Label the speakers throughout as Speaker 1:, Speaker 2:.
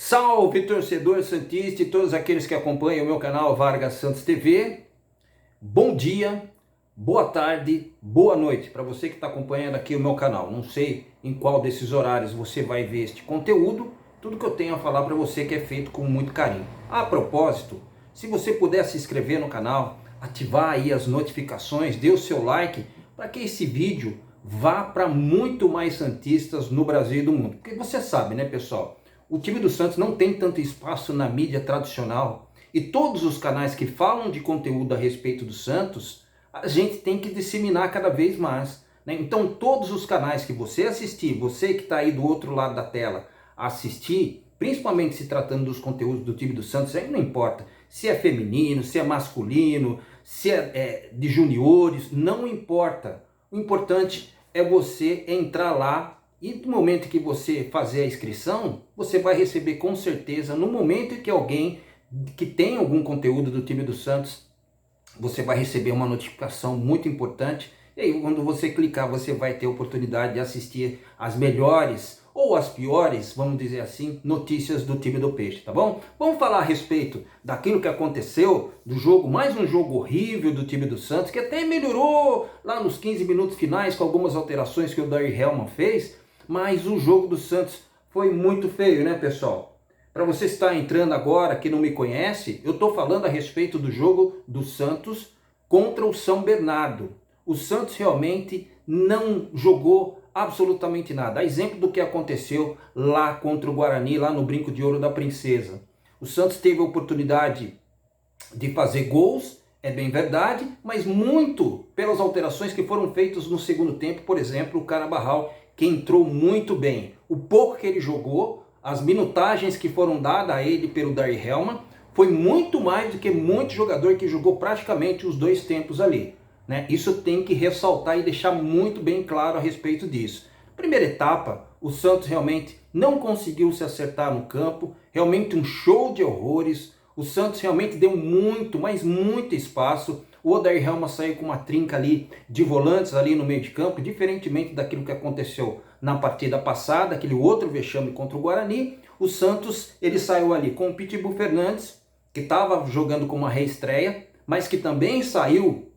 Speaker 1: Salve, torcedor santista e todos aqueles que acompanham o meu canal Vargas Santos TV. Bom dia, boa tarde, boa noite para você que está acompanhando aqui o meu canal. Não sei em qual desses horários você vai ver este conteúdo. Tudo que eu tenho a falar para você que é feito com muito carinho. A propósito, se você puder se inscrever no canal, ativar aí as notificações, dê o seu like para que esse vídeo vá para muito mais santistas no Brasil e do mundo. Porque você sabe, né, pessoal? O time do Santos não tem tanto espaço na mídia tradicional e todos os canais que falam de conteúdo a respeito do Santos, a gente tem que disseminar cada vez mais, né? Então todos os canais que você assistir, você que está aí do outro lado da tela assistir, principalmente se tratando dos conteúdos do time do Santos, aí não importa se é feminino, se é masculino, se é de juniores, não importa. O importante é você entrar lá. E no momento que você fazer a inscrição, você vai receber com certeza, no momento em que alguém que tem algum conteúdo do time do Santos, você vai receber uma notificação muito importante. E aí quando você clicar, você vai ter a oportunidade de assistir as melhores ou as piores, vamos dizer assim, notícias do time do Peixe, tá bom? Vamos falar a respeito daquilo que aconteceu, do jogo, mais um jogo horrível do time do Santos, que até melhorou lá nos 15 minutos finais com algumas alterações que o Odair Hellmann fez. Mas o jogo do Santos foi muito feio, né, pessoal? Para você estar entrando agora, que não me conhece, eu estou falando a respeito do jogo do Santos contra o São Bernardo. O Santos realmente não jogou absolutamente nada. A exemplo do que aconteceu lá contra o Guarani, lá no Brinco de Ouro da Princesa. O Santos teve a oportunidade de fazer gols, é bem verdade, mas muito pelas alterações que foram feitas no segundo tempo. Por exemplo, o Carabarral, que entrou muito bem. O pouco que ele jogou, as minutagens que foram dadas a ele pelo Odair Hellmann, foi muito mais do que muito jogador que jogou praticamente os dois tempos ali, né? Isso tem que ressaltar e deixar muito bem claro a respeito disso. Primeira etapa, o Santos realmente não conseguiu se acertar no campo, realmente um show de horrores. O Santos realmente deu muito, mas muito espaço. O Odair Hellmann saiu com uma trinca ali de volantes ali no meio de campo, diferentemente daquilo que aconteceu na partida passada, aquele outro vexame contra o Guarani. O Santos, ele saiu ali com o Pitbull Fernandes, que estava jogando com uma reestreia, mas que também saiu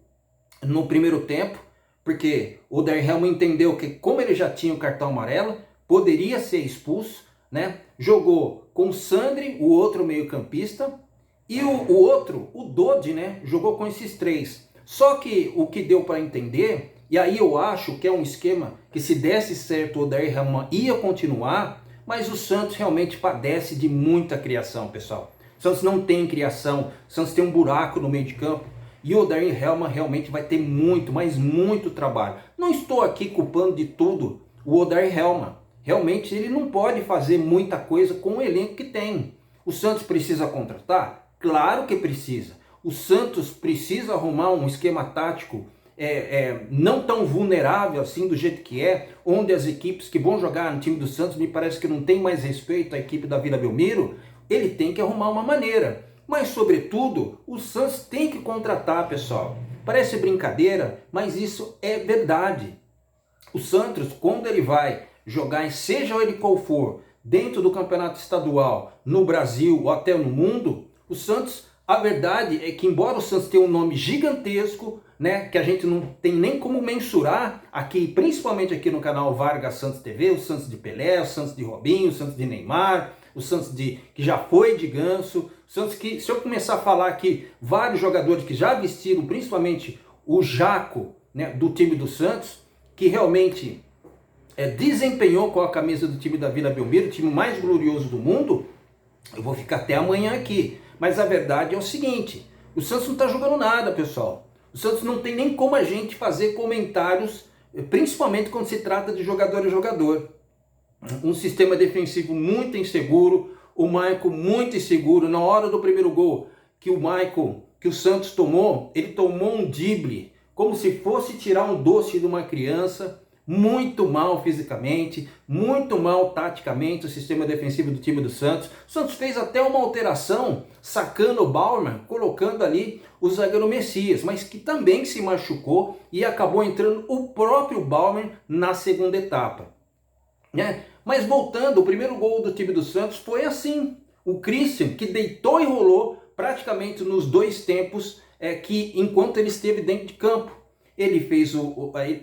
Speaker 1: no primeiro tempo, porque o Odair Hellmann entendeu que, como ele já tinha o cartão amarelo, poderia ser expulso, né? Jogou com o Sandri, o outro meio-campista, e o outro, o Dodi, né, jogou com esses três. Só que o que deu para entender, e aí eu acho que é um esquema que, se desse certo, o Odair Hellmann ia continuar, mas o Santos realmente padece de muita criação, pessoal. O Santos não tem criação, o Santos tem um buraco no meio de campo, e o Odair Hellmann realmente vai ter muito, mas muito trabalho. Não estou aqui culpando de tudo o Odair Hellmann. Realmente ele não pode fazer muita coisa com o elenco que tem. O Santos precisa contratar? Claro que precisa. O Santos precisa arrumar um esquema tático não tão vulnerável assim do jeito que é, onde as equipes que vão jogar no time do Santos, me parece que não tem mais respeito à equipe da Vila Belmiro. Ele tem que arrumar uma maneira. Mas, sobretudo, o Santos tem que contratar, pessoal. Parece brincadeira, mas isso é verdade. O Santos, quando ele vai jogar, seja ele qual for, dentro do campeonato estadual, no Brasil ou até no mundo, o Santos, a verdade é que, embora o Santos tenha um nome gigantesco, né, que a gente não tem nem como mensurar aqui, principalmente aqui no canal Vargas Santos TV, o Santos de Pelé, o Santos de Robinho, o Santos de Neymar, o Santos que já foi de Ganso, o Santos que, se eu começar a falar aqui, vários jogadores que já vestiram, principalmente o Jaco, né, do time do Santos, que realmente desempenhou com a camisa do time da Vila Belmiro, o time mais glorioso do mundo, eu vou ficar até amanhã aqui. Mas a verdade é o seguinte, o Santos não está jogando nada, pessoal. O Santos não tem nem como a gente fazer comentários, principalmente quando se trata de jogador a jogador. Um sistema defensivo muito inseguro, o Maicon muito inseguro. Na hora do primeiro gol que o Santos tomou, ele tomou um drible, como se fosse tirar um doce de uma criança. Muito mal fisicamente, muito mal taticamente o sistema defensivo do time do Santos. O Santos fez até uma alteração, sacando o Baumann, colocando ali o zagueiro Messias, mas que também se machucou e acabou entrando o próprio Baumann na segunda etapa, né? Mas voltando, o primeiro gol do time do Santos foi assim. O Christian, que deitou e rolou praticamente nos dois tempos que enquanto ele esteve dentro de campo. Ele fez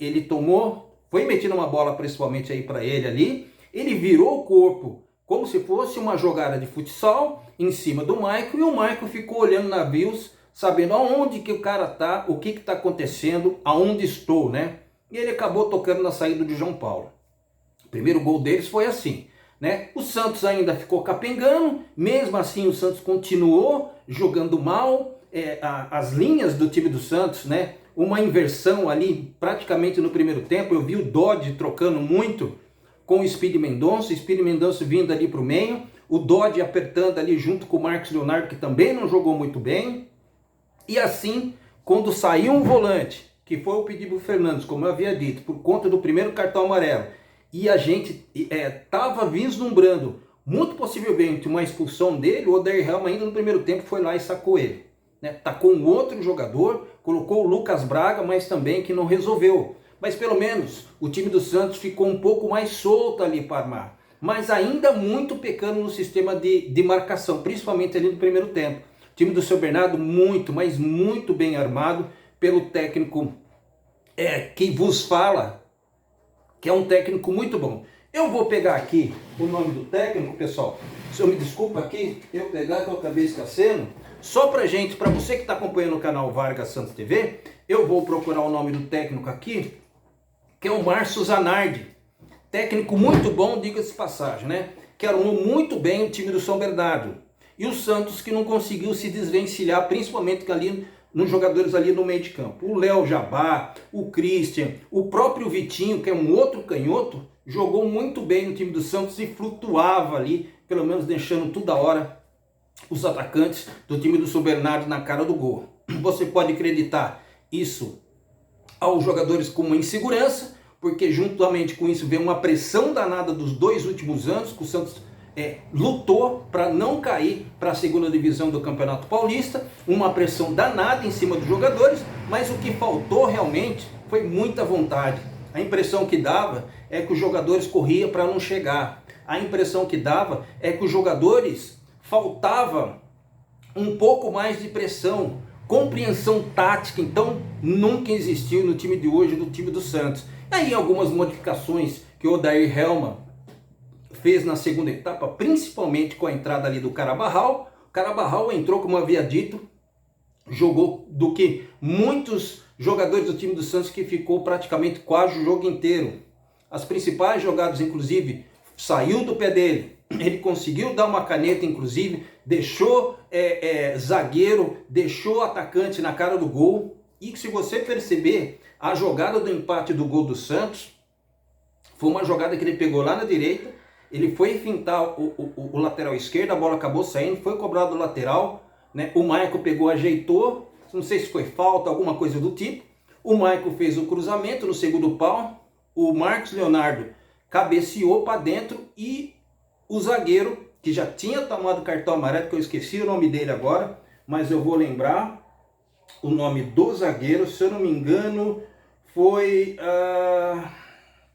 Speaker 1: ele tomou, foi metido uma bola principalmente aí para ele ali, ele virou o corpo como se fosse uma jogada de futsal em cima do Michael, e o Michael ficou olhando navios, sabendo aonde que o cara tá, o que está acontecendo, aonde estou, né? E ele acabou tocando na saída de João Paulo. O primeiro gol deles foi assim, né? O Santos ainda ficou capengando, mesmo assim o Santos continuou jogando mal, as linhas do time do Santos, né? Uma inversão ali praticamente no primeiro tempo. Eu vi o Dodge trocando muito com o Speed Mendonça vindo ali para o meio, o Dodge apertando ali junto com o Marcos Leonardo, que também não jogou muito bem. E assim, quando saiu um volante, que foi o Pedro Fernandes, como eu havia dito, por conta do primeiro cartão amarelo, e a gente estava vislumbrando muito possivelmente uma expulsão dele, o Odair Helma ainda no primeiro tempo foi lá e sacou ele, né? Tacou um outro jogador, colocou o Lucas Braga, mas também que não resolveu. Mas pelo menos o time do Santos ficou um pouco mais solto ali para armar, mas ainda muito pecando no sistema de marcação, principalmente ali no primeiro tempo. O time do Seu Bernardo muito, mas muito bem armado pelo técnico que vos fala, que é um técnico muito bom. Eu vou pegar aqui o nome do técnico, pessoal. Se eu me desculpa aqui, eu pegar que eu acabei esquecendo. Só pra gente, para você que está acompanhando o canal Vargas Santos TV, eu vou procurar o nome do técnico aqui, que é o Márcio Zanardi. Técnico muito bom, diga-se de passagem, né? Que arrumou muito bem o time do São Bernardo. E o Santos que não conseguiu se desvencilhar, principalmente ali nos jogadores ali no meio de campo. O Léo Jabá, o Christian, o próprio Vitinho, que é um outro canhoto, jogou muito bem no time do Santos e flutuava ali, pelo menos deixando toda hora os atacantes do time do São Bernardo na cara do gol. Você pode acreditar isso aos jogadores com uma insegurança, porque juntamente com isso vem uma pressão danada dos dois últimos anos, que o Santos lutou para não cair para a segunda divisão do Campeonato Paulista, uma pressão danada em cima dos jogadores, mas o que faltou realmente foi muita vontade. A impressão que dava é que os jogadores corriam para não chegar. A impressão que dava é que os jogadores faltava um pouco mais de pressão, compreensão tática, então nunca existiu no time de hoje, no time do Santos. Aí algumas modificações que o Odair Helma fez na segunda etapa, principalmente com a entrada ali do Carabarral. O Carabarral entrou, como eu havia dito, jogou do que muitos jogadores do time do Santos, que ficou praticamente quase o jogo inteiro. As principais jogadas, inclusive, saiu do pé dele. Ele conseguiu dar uma caneta, inclusive, deixou zagueiro, deixou atacante na cara do gol. E se você perceber, a jogada do empate do gol do Santos foi uma jogada que ele pegou lá na direita, ele foi fintar o lateral esquerdo, a bola acabou saindo, foi cobrado o lateral, né? O Michael pegou, ajeitou, não sei se foi falta, alguma coisa do tipo. O Michael fez o cruzamento no segundo pau, o Marcos Leonardo cabeceou para dentro e o zagueiro, que já tinha tomado cartão amarelo, que eu esqueci o nome dele agora, mas eu vou lembrar o nome do zagueiro, se eu não me engano, foi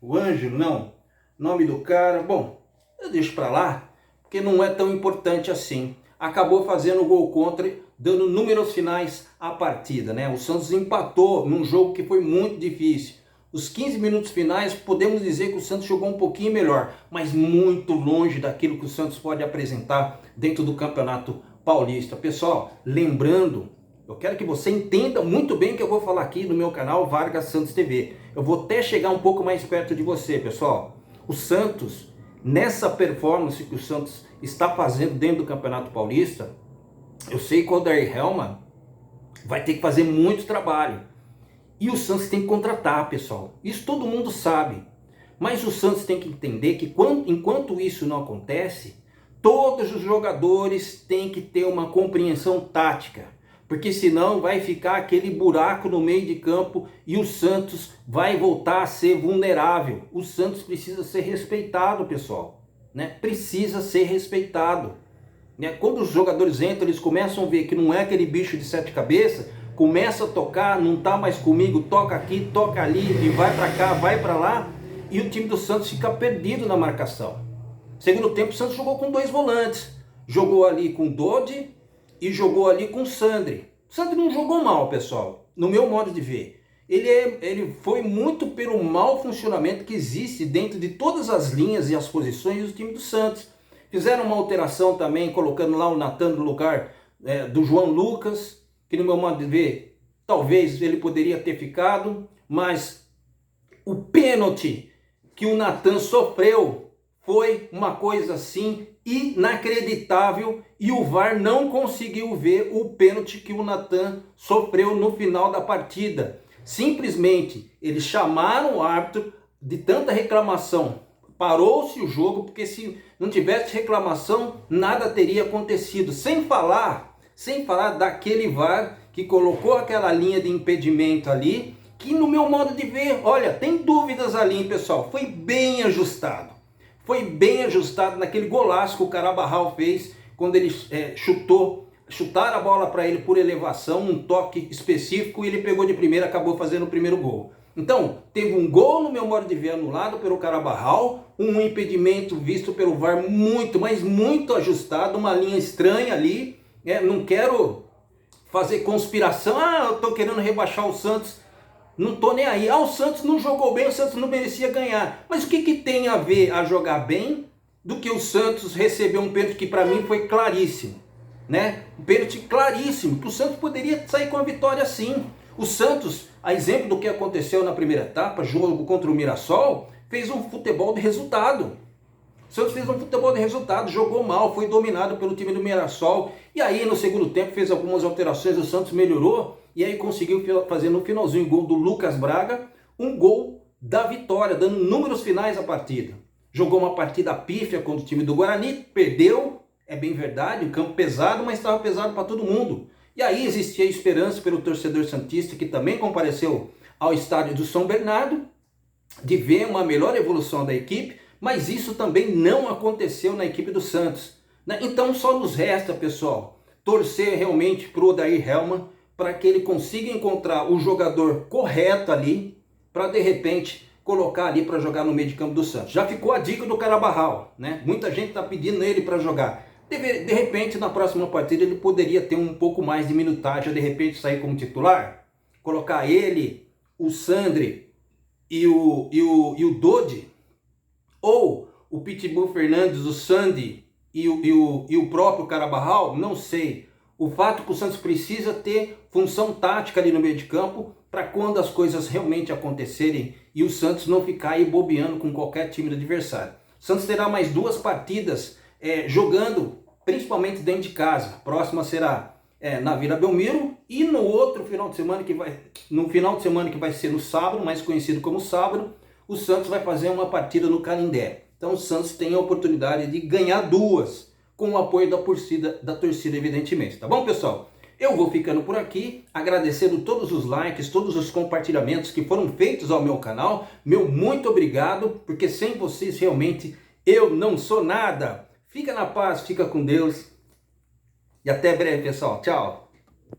Speaker 1: o Ângelo, não, nome do cara, bom, eu deixo para lá, porque não é tão importante assim. Acabou fazendo o gol contra, dando números finais à partida, né? O Santos empatou num jogo que foi muito difícil. Os 15 minutos finais, podemos dizer que o Santos jogou um pouquinho melhor, mas muito longe daquilo que o Santos pode apresentar dentro do Campeonato Paulista. Pessoal, lembrando, eu quero que você entenda muito bem o que eu vou falar aqui no meu canal Vargas Santos TV. Eu vou até chegar um pouco mais perto de você, pessoal. O Santos, nessa performance que o Santos está fazendo dentro do Campeonato Paulista, eu sei que o Odair Helma vai ter que fazer muito trabalho. E o Santos tem que contratar, pessoal. Isso todo mundo sabe. Mas o Santos tem que entender que enquanto isso não acontece, todos os jogadores têm que ter uma compreensão tática. Porque senão vai ficar aquele buraco no meio de campo e o Santos vai voltar a ser vulnerável. O Santos precisa ser respeitado, pessoal, né? Precisa ser respeitado, né? Quando os jogadores entram, eles começam a ver que não é aquele bicho de 7 cabeças, começa a tocar, não tá mais comigo, toca aqui, toca ali, e vai para cá, vai para lá, e o time do Santos fica perdido na marcação. Segundo tempo, o Santos jogou com 2 volantes. Jogou ali com o Dodi e jogou ali com o Sandri. O Sandri não jogou mal, pessoal, no meu modo de ver. Ele foi muito pelo mau funcionamento que existe dentro de todas as linhas e as posições do time do Santos. Fizeram uma alteração também, colocando lá o Natan no lugar do João Lucas, que no meu modo de ver, talvez ele poderia ter ficado, mas o pênalti que o Natan sofreu foi uma coisa assim inacreditável e o VAR não conseguiu ver o pênalti que o Natan sofreu no final da partida. Simplesmente eles chamaram o árbitro, de tanta reclamação, parou-se o jogo, porque se não tivesse reclamação, nada teria acontecido. Sem falar daquele VAR que colocou aquela linha de impedimento ali, que no meu modo de ver, olha, tem dúvidas ali, hein, pessoal, foi bem ajustado. Foi bem ajustado naquele golaço que o Carabarral fez, quando ele chutaram a bola para ele por elevação, um toque específico, e ele pegou de primeira, acabou fazendo o primeiro gol. Então, teve um gol no meu modo de ver anulado pelo Carabarral, um impedimento visto pelo VAR muito, mas muito ajustado, uma linha estranha ali. Não quero fazer conspiração, eu estou querendo rebaixar o Santos, não estou nem aí. O Santos não jogou bem, o Santos não merecia ganhar. Mas o que tem a ver a jogar bem do que o Santos receber um pênalti que para mim foi claríssimo, né? Um pênalti claríssimo, que o Santos poderia sair com a vitória sim. O Santos, a exemplo do que aconteceu na primeira etapa, jogo contra o Mirassol, fez um futebol de resultado. O Santos fez um futebol de resultado, jogou mal, foi dominado pelo time do Mirassol. E aí no segundo tempo fez algumas alterações, o Santos melhorou. E aí conseguiu fazer no finalzinho o gol do Lucas Braga, um gol da vitória, dando números finais à partida. Jogou uma partida pífia contra o time do Guarani, perdeu, é bem verdade, um campo pesado, mas estava pesado para todo mundo. E aí existia esperança pelo torcedor santista, que também compareceu ao estádio do São Bernardo, de ver uma melhor evolução da equipe, mas isso também não aconteceu na equipe do Santos. Então só nos resta, pessoal, torcer realmente para o Odair Hellmann, para que ele consiga encontrar o jogador correto ali, para de repente colocar ali para jogar no meio de campo do Santos. Já ficou a dica do Carabarral, né? Muita gente está pedindo ele para jogar. De repente, na próxima partida, ele poderia ter um pouco mais de minutagem, de repente sair como titular, colocar ele, o Sandri e o Dodi, ou o Pitbull Fernandes, o Sandy e o próprio Carabarral, não sei. O fato é que o Santos precisa ter função tática ali no meio de campo para quando as coisas realmente acontecerem e o Santos não ficar aí bobeando com qualquer time do adversário. O Santos terá mais 2 partidas jogando, principalmente dentro de casa. A próxima será na Vila Belmiro e no outro final de semana que vai ser no sábado, mais conhecido como sábado, o Santos vai fazer uma partida no Canindé. Então o Santos tem a oportunidade de ganhar 2 com o apoio da torcida, evidentemente. Tá bom, pessoal? Eu vou ficando por aqui, agradecendo todos os likes, todos os compartilhamentos que foram feitos ao meu canal. Meu muito obrigado, porque sem vocês realmente eu não sou nada. Fica na paz, fica com Deus e até breve, pessoal. Tchau!